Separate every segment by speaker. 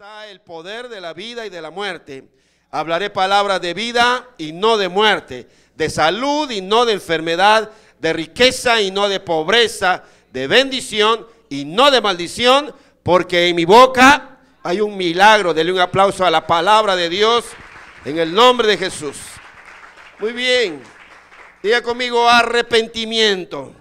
Speaker 1: está el poder de la vida y de la muerte. Hablaré palabras de vida y no de muerte, de salud y no de enfermedad, de riqueza y no de pobreza, de bendición y no de maldición, porque en mi boca hay un milagro. Denle un aplauso a la palabra de Dios en el nombre de Jesús. Muy bien, diga conmigo arrepentimiento.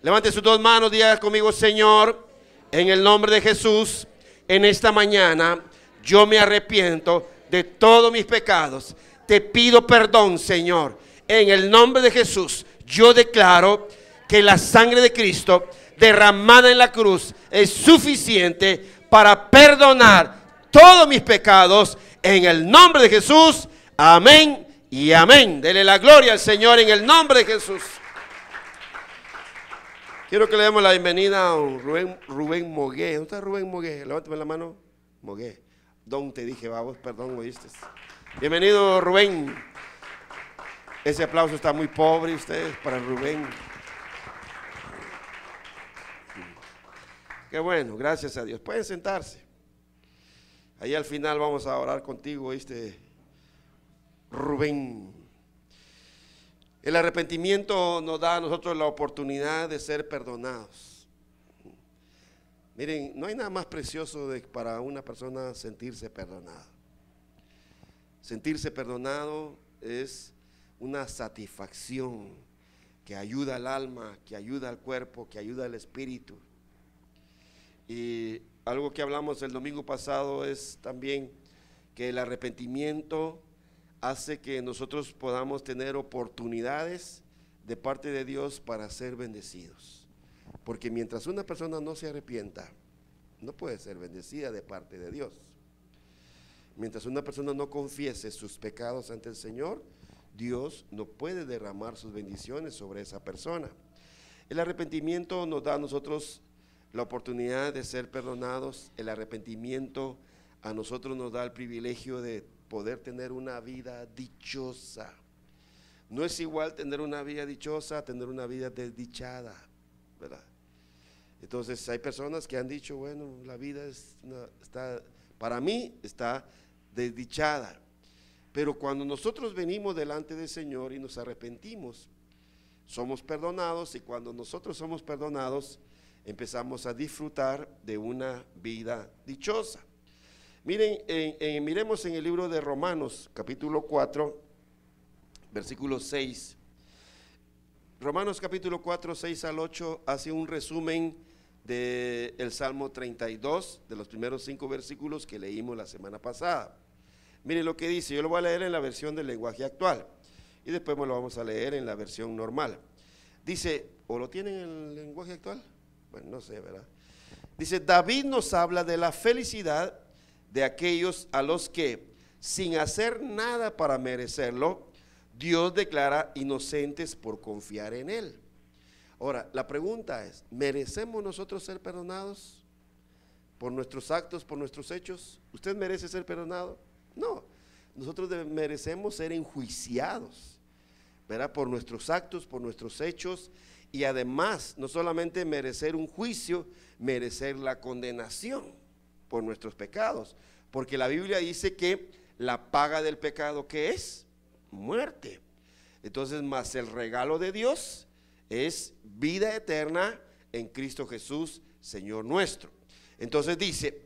Speaker 1: Levante sus dos manos, diga conmigo: Señor, en el nombre de Jesús, en esta mañana yo me arrepiento de todos mis pecados. Te pido perdón, Señor. En el nombre de Jesús, yo declaro que la sangre de Cristo derramada en la cruz es suficiente para perdonar todos mis pecados. En el nombre de Jesús, amén y amén. Dele la gloria al Señor en el nombre de Jesús. Quiero que le demos la bienvenida a Rubén Mogué. ¿Dónde está Rubén Mogué? Levántame la mano. Mogué. Don te dije, vamos, perdón, oíste. Bienvenido, Rubén. Ese aplauso está muy pobre, ustedes, para Rubén. Qué bueno, gracias a Dios. Pueden sentarse. Ahí al final vamos a orar contigo, oíste, Rubén. El arrepentimiento nos da a nosotros la oportunidad de ser perdonados. Miren, no hay nada más precioso para una persona sentirse perdonado. Sentirse perdonado es una satisfacción que ayuda al alma, que ayuda al cuerpo, que ayuda al espíritu. Y algo que hablamos el domingo pasado es también que el arrepentimiento hace que nosotros podamos tener oportunidades de parte de Dios para ser bendecidos. Porque mientras una persona no se arrepienta, no puede ser bendecida de parte de Dios. Mientras una persona no confiese sus pecados ante el Señor, Dios no puede derramar sus bendiciones sobre esa persona. El arrepentimiento nos da a nosotros la oportunidad de ser perdonados. El arrepentimiento a nosotros nos da el privilegio de poder tener una vida dichosa. No es igual tener una vida dichosa a tener una vida desdichada, ¿verdad? Entonces hay personas que han dicho, bueno, la vida para mí está desdichada. Pero cuando nosotros venimos delante del Señor y nos arrepentimos, somos perdonados, y cuando nosotros somos perdonados, empezamos a disfrutar de una vida dichosa. Miren, miremos en el libro de Romanos, capítulo 4, versículo 6. Romanos capítulo 4, 6 al 8 hace un resumen del Salmo 32, de los primeros 5 versículos que leímos la semana pasada. Miren lo que dice. Yo lo voy a leer en la versión del lenguaje actual y después lo vamos a leer en la versión normal. Dice, ¿o lo tienen en el lenguaje actual? Bueno, no sé, ¿verdad? Dice, David nos habla de la felicidad de aquellos a los que, sin hacer nada para merecerlo, Dios declara inocentes por confiar en Él. Ahora, la pregunta es, ¿merecemos nosotros ser perdonados por nuestros actos, por nuestros hechos? ¿Usted merece ser perdonado? No, nosotros merecemos ser enjuiciados, ¿verdad? Por nuestros actos, por nuestros hechos, y además, no solamente merecer un juicio, merecer la condenación por nuestros pecados, porque la Biblia dice que la paga del pecado, ¿qué es? Muerte. Entonces, más el regalo de Dios es vida eterna en Cristo Jesús, Señor nuestro. Entonces dice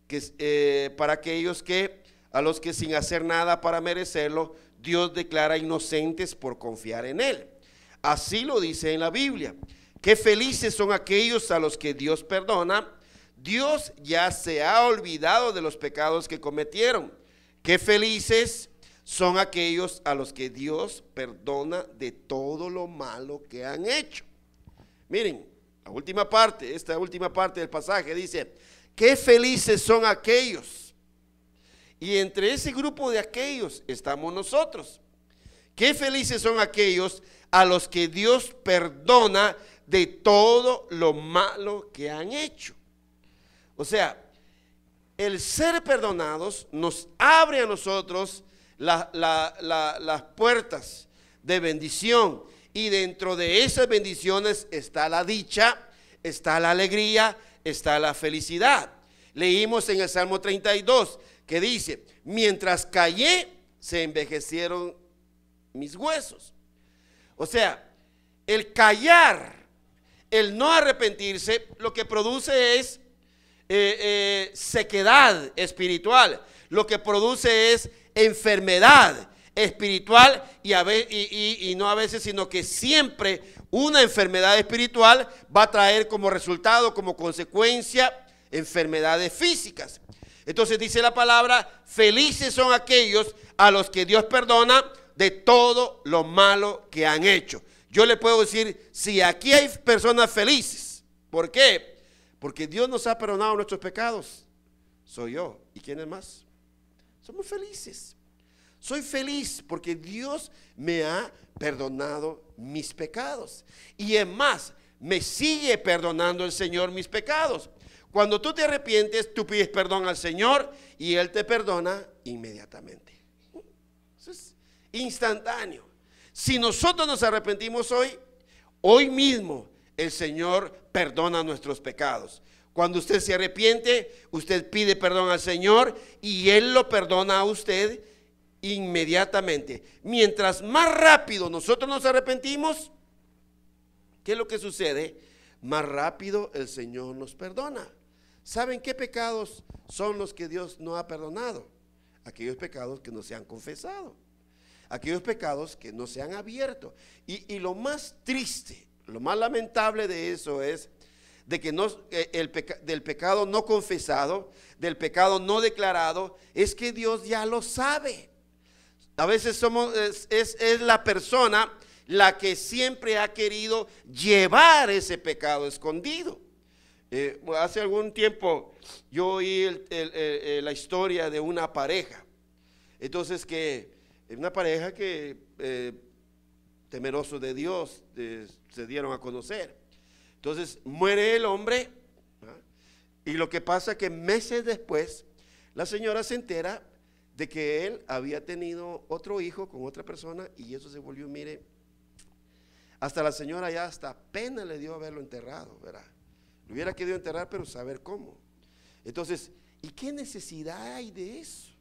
Speaker 1: que para aquellos que, a los que sin hacer nada para merecerlo, Dios declara inocentes por confiar en Él. Así lo dice en la Biblia. Qué felices son aquellos a los que Dios perdona. Dios ya se ha olvidado de los pecados que cometieron. Qué felices son aquellos a los que Dios perdona de todo lo malo que han hecho. Miren, esta última parte del pasaje dice, qué felices son aquellos. Y entre ese grupo de aquellos estamos nosotros. Qué felices son aquellos a los que Dios perdona de todo lo malo que han hecho. O sea, el ser perdonados nos abre a nosotros las puertas de bendición, y dentro de esas bendiciones está la dicha, está la alegría, está la felicidad. Leímos en el Salmo 32 que dice: mientras callé, se envejecieron mis huesos. O sea, el callar, el no arrepentirse, lo que produce es sequedad espiritual. Lo que produce es enfermedad espiritual y no a veces, sino que siempre una enfermedad espiritual va a traer como resultado, como consecuencia, enfermedades físicas. Entonces dice la palabra: felices son aquellos a los que Dios perdona de todo lo malo que han hecho. Yo le puedo decir, si aquí hay personas felices, ¿por qué? Porque Dios nos ha perdonado nuestros pecados. Soy yo. ¿Y quién es más? Somos felices. Soy feliz porque Dios me ha perdonado mis pecados. Y es más, me sigue perdonando el Señor mis pecados. Cuando tú te arrepientes, tú pides perdón al Señor y Él te perdona inmediatamente. Eso es instantáneo. Si nosotros nos arrepentimos hoy mismo el Señor perdona nuestros pecados. Cuando usted se arrepiente, usted pide perdón al Señor y Él lo perdona a usted inmediatamente. Mientras más rápido nosotros nos arrepentimos, ¿qué es lo que sucede? Más rápido el Señor nos perdona. ¿Saben qué pecados son los que Dios no ha perdonado? Aquellos pecados que no se han confesado, aquellos pecados que no se han abierto. Y lo más triste, lo más lamentable de eso es de que del pecado no confesado, del pecado no declarado, es que Dios ya lo sabe. A veces es la persona la que siempre ha querido llevar ese pecado escondido. Hace algún tiempo yo oí la historia de una pareja. Entonces una pareja que temeroso de Dios se dieron a conocer. Entonces muere el hombre, ¿ah? Y lo que pasa es que meses después la señora se entera de que él había tenido otro hijo con otra persona y eso se volvió, mire, hasta la señora ya hasta pena le dio haberlo enterrado, ¿verdad? Lo hubiera querido enterrar, pero saber cómo. Entonces, ¿y qué necesidad hay de eso?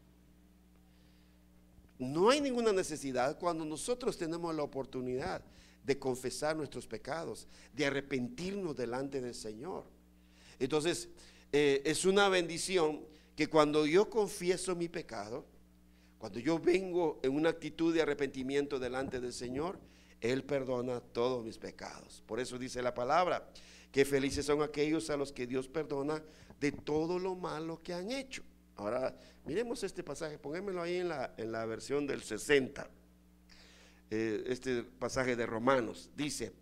Speaker 1: No hay ninguna necesidad cuando nosotros tenemos la oportunidad de confesar nuestros pecados, de arrepentirnos delante del Señor. Entonces, es una bendición que cuando yo confieso mi pecado, cuando yo vengo en una actitud de arrepentimiento delante del Señor, Él perdona todos mis pecados. Por eso dice la palabra, que felices son aquellos a los que Dios perdona de todo lo malo que han hecho. Ahora, miremos este pasaje, pongámoslo ahí en la versión del 60. Este pasaje de Romanos dice: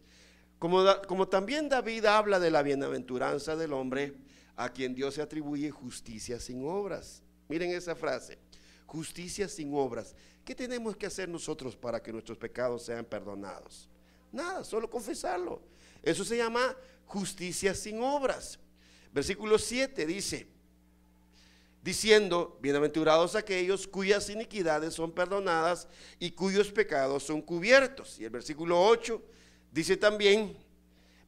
Speaker 1: como también David habla de la bienaventuranza del hombre a quien Dios se atribuye justicia sin obras. Miren esa frase, justicia sin obras. ¿Qué tenemos que hacer nosotros para que nuestros pecados sean perdonados? Nada, solo confesarlo. Eso se llama justicia sin obras. Versículo 7 dice: diciendo, bienaventurados aquellos cuyas iniquidades son perdonadas y cuyos pecados son cubiertos. Y el versículo 8 dice también: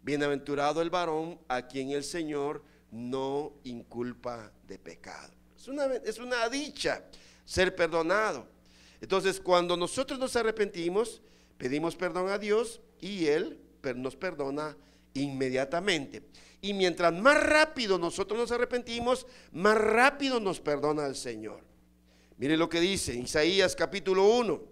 Speaker 1: bienaventurado el varón a quien el Señor no inculpa de pecado. Es una dicha ser perdonado. Entonces, cuando nosotros nos arrepentimos, pedimos perdón a Dios y Él nos perdona inmediatamente. Y mientras más rápido nosotros nos arrepentimos, más rápido nos perdona el Señor. Mire lo que dice Isaías capítulo 1,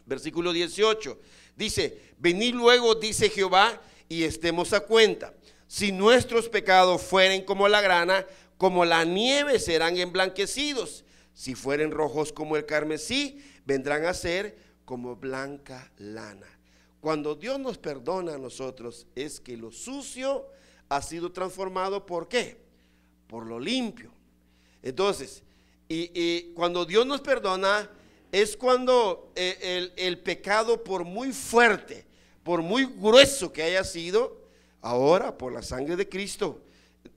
Speaker 1: versículo 18. Dice: venid luego, dice Jehová, y estemos a cuenta. Si nuestros pecados fueren como la grana, como la nieve serán emblanquecidos. Si fueren rojos como el carmesí, vendrán a ser como blanca lana. Cuando Dios nos perdona a nosotros, es que lo sucio ha sido transformado, ¿por qué? Por lo limpio. Entonces, y cuando Dios nos perdona, es cuando el pecado, por muy fuerte, por muy grueso que haya sido, ahora por la sangre de Cristo,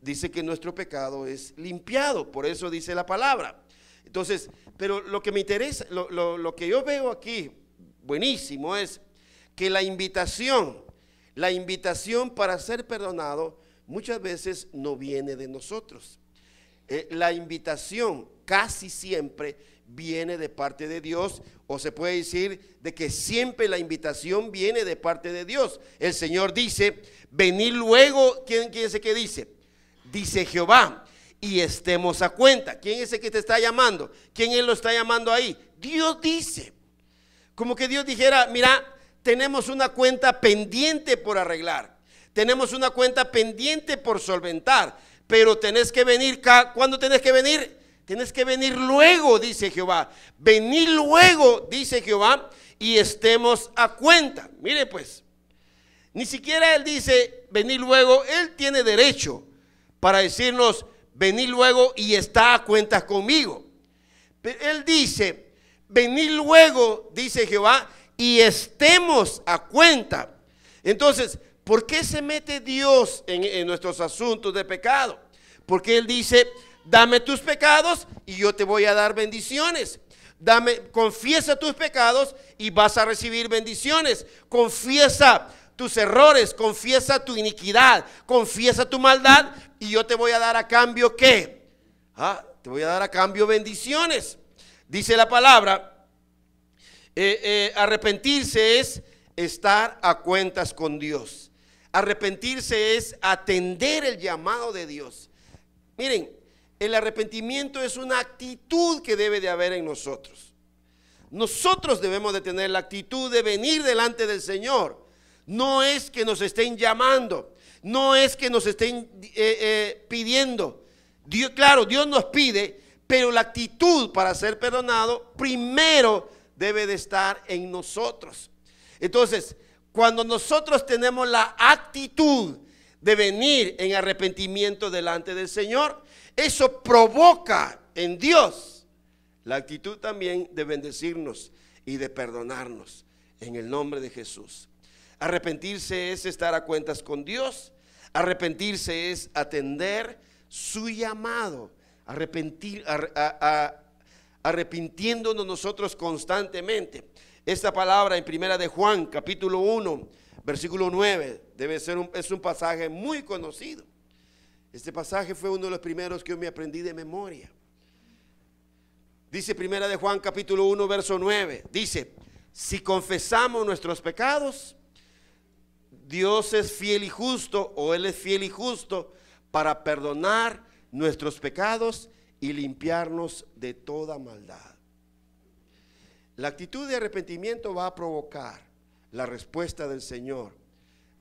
Speaker 1: dice que nuestro pecado es limpiado. Por eso dice la palabra. Entonces, pero lo que me interesa, lo que yo veo aquí, buenísimo, es que la invitación para ser perdonado muchas veces no viene de nosotros. La invitación casi siempre viene de parte de Dios, o se puede decir de que siempre la invitación viene de parte de Dios. El Señor dice, venid luego. ¿Quién es el que dice? Dice Jehová, y estemos a cuenta. ¿Quién es el que te está llamando? ¿Quién él lo está llamando ahí? Dios dice. Como que Dios dijera, mira, tenemos una cuenta pendiente por arreglar. Tenemos una cuenta pendiente por solventar. Pero tenés que venir. ¿Cuándo tenés que venir? Tienes que venir luego, dice Jehová. Venid luego, dice Jehová, y estemos a cuenta. Mire pues, ni siquiera él dice venid luego. Él tiene derecho para decirnos venid luego y está a cuentas conmigo. Pero él dice venid luego, dice Jehová, y estemos a cuenta. Entonces, ¿por qué se mete Dios en nuestros asuntos de pecado? Porque él dice, dame tus pecados y yo te voy a dar bendiciones. Confiesa tus pecados y vas a recibir bendiciones. Confiesa tus errores, confiesa tu iniquidad, confiesa tu maldad y yo te voy a dar a cambio ¿qué? Te voy a dar a cambio bendiciones. Dice la palabra, arrepentirse es estar a cuentas con Dios. Arrepentirse es atender el llamado de Dios. Miren, el arrepentimiento es una actitud que debe de haber en nosotros. Nosotros debemos de tener la actitud de venir delante del Señor. No es que nos estén llamando, no es que nos estén pidiendo. Dios, claro, Dios nos pide, pero la actitud para ser perdonado primero debe de estar en nosotros. Entonces, cuando nosotros tenemos la actitud de venir en arrepentimiento delante del Señor, eso provoca en Dios la actitud también de bendecirnos y de perdonarnos en el nombre de Jesús. Arrepentirse es estar a cuentas con Dios. Arrepentirse es atender su llamado. Arrepintiéndonos nosotros constantemente. Esta palabra en Primera de Juan, capítulo 1, versículo 9, es un pasaje muy conocido. Este pasaje fue uno de los primeros que yo me aprendí de memoria. Dice Primera de Juan, capítulo 1, verso 9. Dice, si confesamos nuestros pecados, Dios es fiel y justo, o Él es fiel y justo para perdonar nuestros pecados y limpiarnos de toda maldad. La actitud de arrepentimiento va a provocar la respuesta del Señor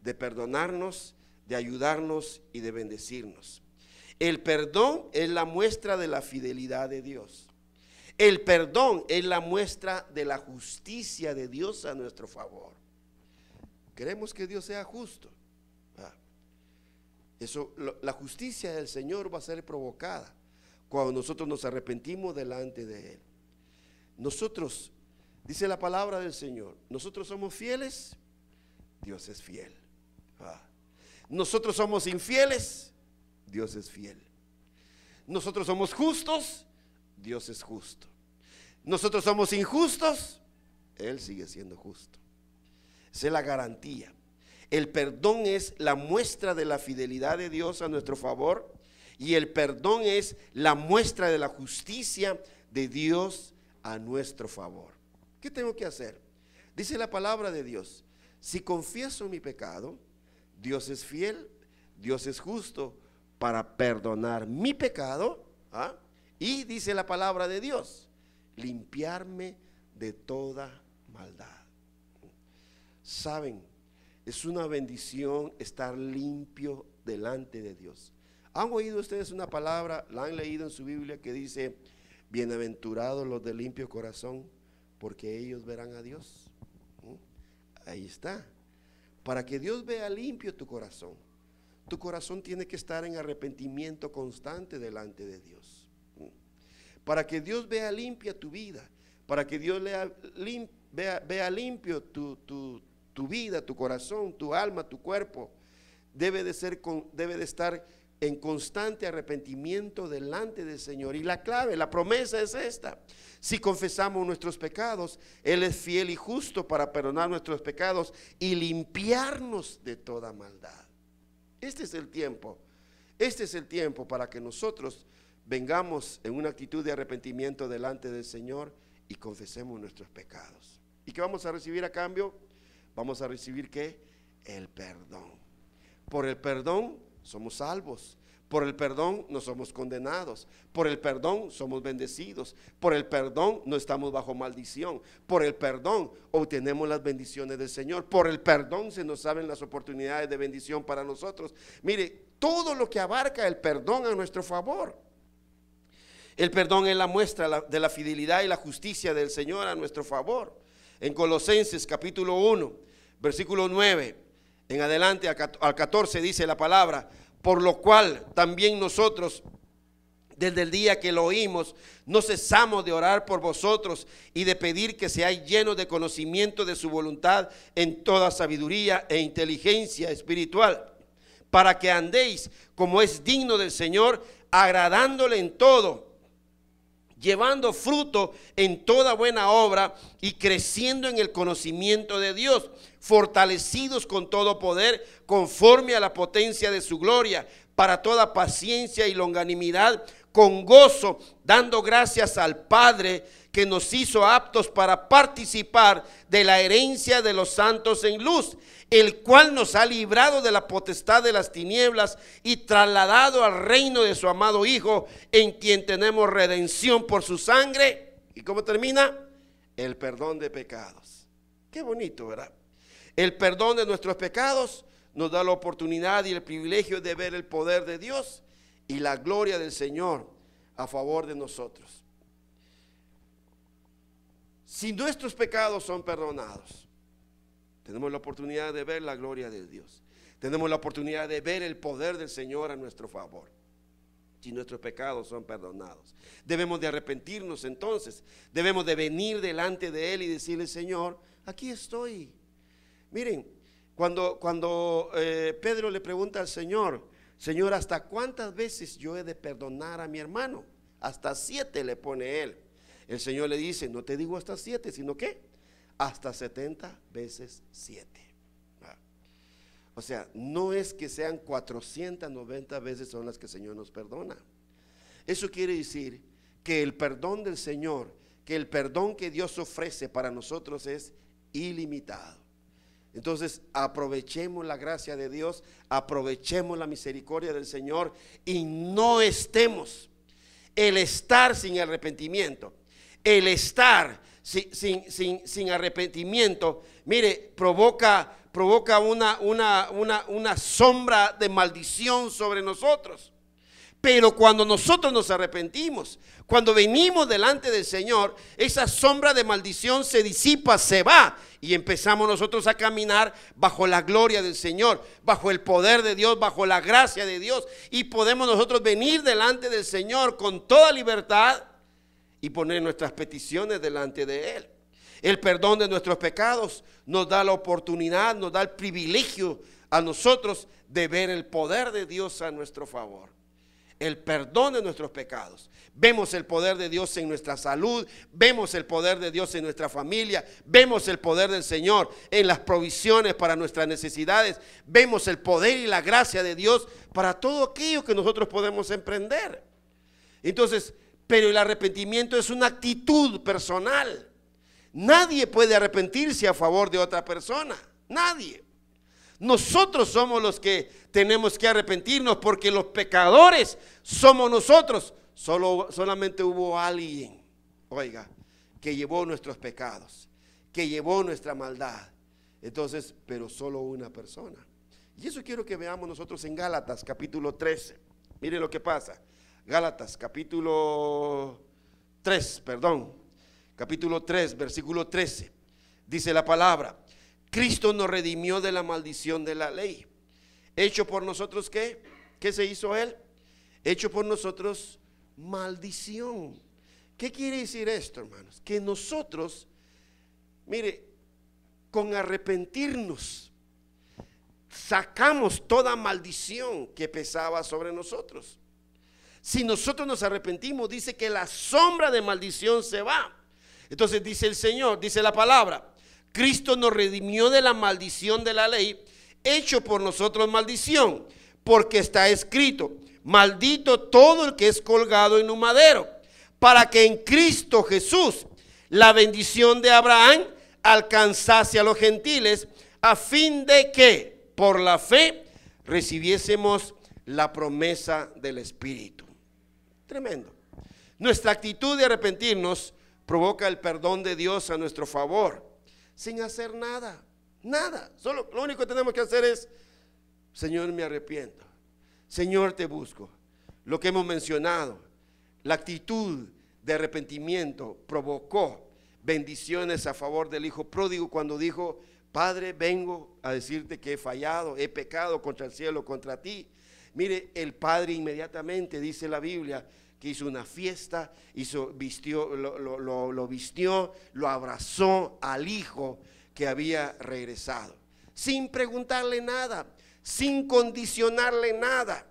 Speaker 1: de perdonarnos, de ayudarnos y de bendecirnos. El perdón es la muestra de la fidelidad de Dios. El perdón es la muestra de la justicia de Dios a nuestro favor. Queremos que Dios sea justo. La justicia del Señor va a ser provocada cuando nosotros nos arrepentimos delante de Él. Nosotros, dice la palabra del Señor, nosotros somos fieles, Dios es fiel. Nosotros somos infieles, Dios es fiel. Nosotros somos justos, Dios es justo. Nosotros somos injustos, Él sigue siendo justo. Esa es la garantía. El perdón es la muestra de la fidelidad de Dios a nuestro favor, y el perdón es la muestra de la justicia de Dios a nuestro favor. ¿Qué tengo que hacer? Dice la palabra de Dios, si confieso mi pecado, Dios es fiel, Dios es justo para perdonar mi pecado, y dice la palabra de Dios, limpiarme de toda maldad. Saben, es una bendición estar limpio delante de Dios. ¿Han oído ustedes una palabra, la han leído en su Biblia, que dice, bienaventurados los de limpio corazón, porque ellos verán a Dios? Ahí está. Para que Dios vea limpio tu corazón tiene que estar en arrepentimiento constante delante de Dios. Para que Dios vea limpia tu vida, para que Dios vea limpio tu vida, tu corazón, tu alma, tu cuerpo, debe de estar en constante arrepentimiento delante del Señor. Y la clave, la promesa es esta: si confesamos nuestros pecados, Él es fiel y justo para perdonar nuestros pecados y limpiarnos de toda maldad. Este es el tiempo para que nosotros vengamos en una actitud de arrepentimiento delante del Señor y confesemos nuestros pecados. ¿Y qué vamos a recibir a cambio? Vamos a recibir ¿qué? El perdón. Por el perdón somos salvos. Por el perdón no somos condenados. Por el perdón somos bendecidos. Por el perdón no estamos bajo maldición. Por el perdón obtenemos las bendiciones del Señor. Por el perdón se nos abren las oportunidades de bendición para nosotros. Mire, todo lo que abarca el perdón a nuestro favor. El perdón es la muestra de la fidelidad y la justicia del Señor a nuestro favor. En Colosenses capítulo 1, versículo 9 en adelante al 14 dice la palabra: por lo cual también nosotros, desde el día que lo oímos, no cesamos de orar por vosotros y de pedir que seáis llenos de conocimiento de su voluntad en toda sabiduría e inteligencia espiritual, para que andéis como es digno del Señor, agradándole en todo, llevando fruto en toda buena obra y creciendo en el conocimiento de Dios, fortalecidos con todo poder conforme a la potencia de su gloria, para toda paciencia y longanimidad, con gozo, dando gracias al Padre que nos hizo aptos para participar de la herencia de los santos en luz, el cual nos ha librado de la potestad de las tinieblas y trasladado al reino de su amado Hijo, en quien tenemos redención por su sangre. ¿Y cómo termina? El perdón de pecados. Qué bonito, ¿verdad? El perdón de nuestros pecados nos da la oportunidad y el privilegio de ver el poder de Dios y la gloria del Señor a favor de nosotros. Si nuestros pecados son perdonados, tenemos la oportunidad de ver la gloria de Dios. Tenemos la oportunidad de ver el poder del Señor a nuestro favor. Si nuestros pecados son perdonados, debemos de arrepentirnos entonces. Debemos de venir delante de Él y decirle: Señor, aquí estoy. Miren, cuando Pedro le pregunta al Señor: Señor, ¿hasta cuántas veces yo he de perdonar a mi hermano? Hasta 7 le pone él. El Señor le dice: no te digo hasta 7, sino que hasta 70 veces 7. O sea, no es que sean 490 veces son las que el Señor nos perdona. Eso quiere decir que el perdón del Señor, que el perdón que Dios ofrece para nosotros es ilimitado. Entonces aprovechemos la gracia de Dios, aprovechemos la misericordia del Señor y no estemos. El estar sin arrepentimiento, el estar sin arrepentimiento, mire, provoca una sombra de maldición sobre nosotros. Pero cuando nosotros nos arrepentimos, cuando venimos delante del Señor, esa sombra de maldición se disipa, se va, y empezamos nosotros a caminar bajo la gloria del Señor, bajo el poder de Dios, bajo la gracia de Dios, y podemos nosotros venir delante del Señor con toda libertad y poner nuestras peticiones delante de Él. El perdón de nuestros pecados nos da la oportunidad, nos da el privilegio a nosotros de ver el poder de Dios a nuestro favor. El perdón de nuestros pecados. Vemos el poder de Dios en nuestra salud, vemos el poder de Dios en nuestra familia, vemos el poder del Señor en las provisiones para nuestras necesidades, vemos el poder y la gracia de Dios para todo aquello que nosotros podemos emprender. Entonces, pero el arrepentimiento es una actitud personal. Nadie puede arrepentirse a favor de otra persona, nadie. Nosotros somos los que tenemos que arrepentirnos, porque los pecadores somos nosotros. Solamente hubo alguien, oiga, que llevó nuestros pecados, que llevó nuestra maldad. Entonces, pero solo una persona. Y eso quiero que veamos nosotros en Gálatas capítulo 13. Mire lo que pasa. Gálatas capítulo 3, capítulo 3, versículo 13. Dice la palabra: Cristo nos redimió de la maldición de la ley. Hecho por nosotros, ¿qué? ¿Qué se hizo Él? Hecho por nosotros maldición. ¿Qué quiere decir esto, hermanos? Que nosotros, mire, con arrepentirnos, sacamos toda maldición que pesaba sobre nosotros. Si nosotros nos arrepentimos, dice que la sombra de maldición se va. Entonces dice el Señor, dice la palabra: Cristo nos redimió de la maldición de la ley, hecho por nosotros maldición, porque está escrito: maldito todo el que es colgado en un madero, para que en Cristo Jesús la bendición de Abraham alcanzase a los gentiles, a fin de que por la fe recibiésemos la promesa del Espíritu. Tremendo. Nuestra actitud de arrepentirnos provoca el perdón de Dios a nuestro favor, sin hacer nada, nada. Solo lo único que tenemos que hacer es: Señor, me arrepiento. Señor, te busco. Lo que hemos mencionado, la actitud de arrepentimiento provocó bendiciones a favor del hijo pródigo cuando dijo: Padre, vengo a decirte que he fallado, he pecado contra el cielo, contra ti. Mire, el padre inmediatamente, dice la Biblia, que hizo una fiesta, lo vistió, lo abrazó al hijo que había regresado, sin preguntarle nada, sin condicionarle nada.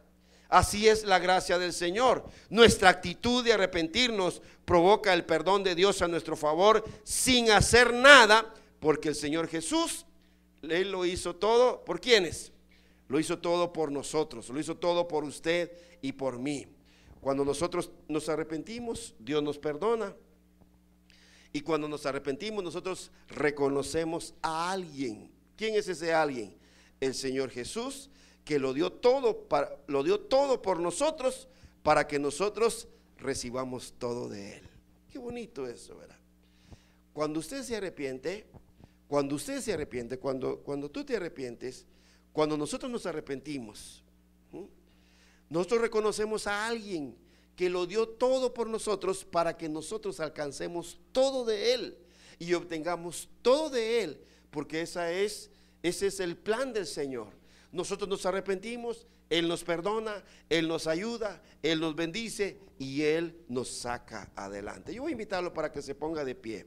Speaker 1: Así es la gracia del Señor. Nuestra actitud de arrepentirnos provoca el perdón de Dios a nuestro favor, sin hacer nada, porque el Señor Jesús, Él lo hizo todo. ¿Por quiénes? Lo hizo todo por nosotros, lo hizo todo por usted y por mí. Cuando nosotros nos arrepentimos, Dios nos perdona. Y cuando nos arrepentimos, nosotros reconocemos a alguien. ¿Quién es ese alguien? El Señor Jesús, que lo dio todo por nosotros, para que nosotros recibamos todo de Él. Qué bonito eso, ¿verdad? Cuando usted se arrepiente, cuando tú te arrepientes, cuando nosotros nos arrepentimos, nosotros reconocemos a alguien que lo dio todo por nosotros, para que nosotros alcancemos todo de Él y obtengamos todo de Él, porque ese es el plan del Señor. Nosotros nos arrepentimos, Él nos perdona, Él nos ayuda, Él nos bendice y Él nos saca adelante. Yo voy a invitarlo para que se ponga de pie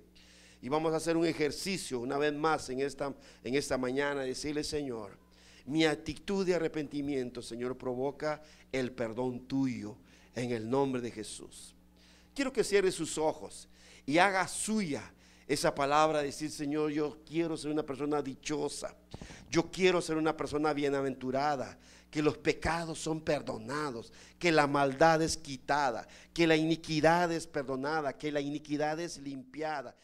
Speaker 1: y vamos a hacer un ejercicio una vez más en esta mañana, decirle: Señor, mi actitud de arrepentimiento, Señor, provoca el perdón tuyo en el nombre de Jesús. Quiero que cierre sus ojos y haga suya esa palabra, decir: Señor, yo quiero ser una persona dichosa, yo quiero ser una persona bienaventurada, que los pecados son perdonados, que la maldad es quitada, que la iniquidad es perdonada, que la iniquidad es limpiada.